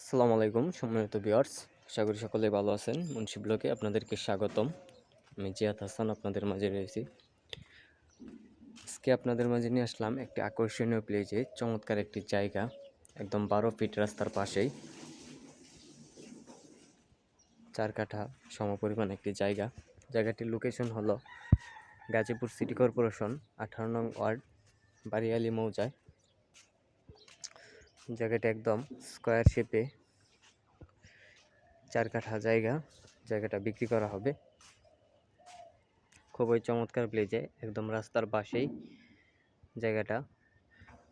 আসসালামু আলাইকুম সম্মানিত ভিউয়ার্স, আশা করি সকলেই ভালো আছেন। মুন্সি ব্লগে আপনাদেরকে স্বাগতম। আমি জিয়াদ হাসান আপনাদের মাঝে রয়েছি। আজকে আপনাদের মাঝে নিয়ে আসলাম একটি আকর্ষণীয় প্লেসে, চমৎকার একটি জায়গা, একদম 12 ফিট রাস্তার পাশেই 4 কাঠা সমপরিমাণ একটি জায়গা। জায়গাটির লোকেশন হলো গাজীপুর সিটি কর্পোরেশন 18 নং ওয়ার্ড, বাড়িয়ালী মৌজায়। জায়গাটি একদম স্কোয়ার শেপে 4 কাঠা জায়গাটা বিক্রি করা হবে। খুবই চমৎকার প্লেসে, একদম রাস্তার পাশেই জায়গাটা।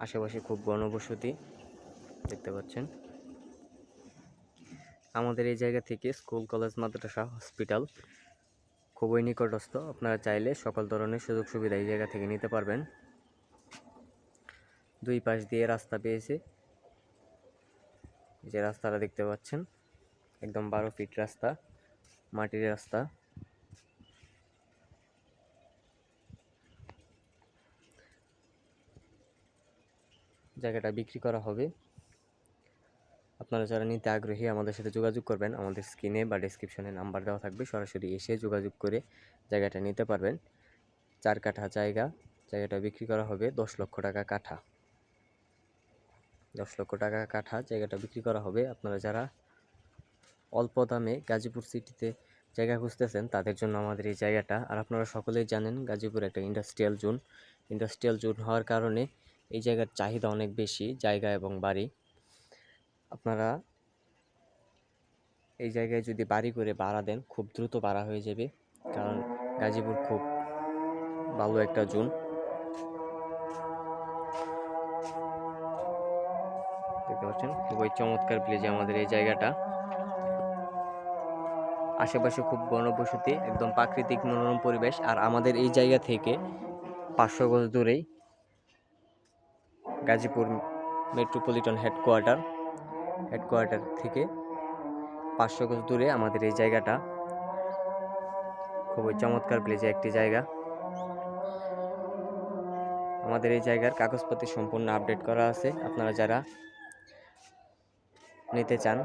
আশেপাশে খুব ঘনবসতি দেখতে পাচ্ছেন। আমাদের এই জায়গা থেকে স্কুল, কলেজ, মাদ্রাসা, হসপিটাল খুবই নিকটস্থ। আপনারা চাইলে সকল ধরনের সুযোগ সুবিধা এই জায়গা থেকে নিতে পারবেন। দুই পাশ দিয়ে রাস্তা পেয়েছে, যে রাস্তাটা দেখতে পাচ্ছেন একদম 12 ফিট রাস্তা, মাটির রাস্তা। জায়গাটা বিক্রি করা হবে। আপনারা যারা নিতে আগ্রহী আমাদের সাথে যোগাযোগ করবেন। আমাদের স্ক্রিনে বা ডেসক্রিপশনে নাম্বার দেওয়া থাকবে, সরাসরি এসে যোগাযোগ করে জায়গাটা নিতে পারবেন। 4 কাঠা জায়গাটা বিক্রি করা হবে 10 লক্ষ টাকা কাঠা। 10 লক্ষ টাকা কাঠা জায়গাটা বিক্রি করা হবে। আপনারা যারা অল্প দামে গাজীপুর সিটিতে জায়গা খুঁজতেছেন তাদের জন্য আমাদের এই জায়গাটা। আর আপনারা সকলেই জানেন গাজীপুর একটা ইন্ডাস্ট্রিয়াল জোন হওয়ার কারণে এই জায়গার চাহিদা অনেক বেশি, জায়গা এবং বাড়ি। আপনারা এই জায়গায় যদি বাড়ি করে ভাড়া দেন, খুব দ্রুত ভাড়া হয়ে যাবে, কারণ গাজীপুর খুব ভালো একটা জোন। দেখতে পাচ্ছেন খুবই চমৎকার প্লেসে আমাদের এই জায়গাটা। আশেপাশে খুব ঘনবসতি, একদম প্রাকৃতিক মনোরম পরিবেশ। আর আমাদের এই জায়গা থেকে 500 গজ দূরেই গাজীপুর মেট্রোপলিটন হেডকোয়ার্টার থেকে 500 গজ দূরে আমাদের এই জায়গাটা। খুবই চমৎকার প্লেসে একটি জায়গা। আমাদের এই জায়গার কাগজপত্র সম্পূর্ণ আপডেট করা আছে। আপনারা যারা নিতে চান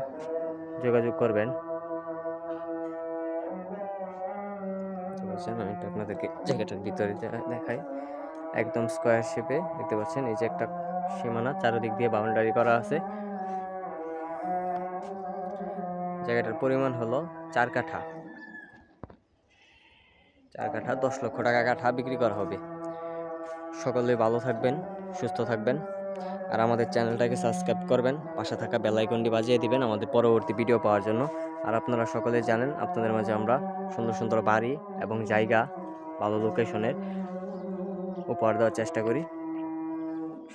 যোগাযোগ করবেন। আমি আপনাদেরকে জায়গাটার ভিতরে দেখাই। একদম স্কোয়ার শেপে দেখতে পাচ্ছেন, এই যে একটা সীমানা, চারিদিক দিয়ে বাউন্ডারি করা আছে। জায়গাটার পরিমাণ হলো 4 কাঠা। 10 লক্ষ টাকা কাঠা বিক্রি করা হবে। সকলে ভালো থাকবেন, সুস্থ থাকবেন। আর আমাদের চ্যানেলটাকে সাবস্ক্রাইব করবেন, পাশে থাকা বেল আইকনটি বাজিয়ে দিবেন আমাদের পরবর্তী ভিডিও পাওয়ার জন্য। আর আপনারা সকলে জানেন আপনাদের মাঝে আমরা সুন্দর সুন্দর বাড়ি এবং জায়গা ভালো লোকেশনের উপহার দেওয়ার চেষ্টা করি।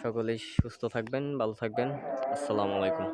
সকলেই সুস্থ থাকবেন, ভালো থাকবেন। আসসালামু আলাইকুম।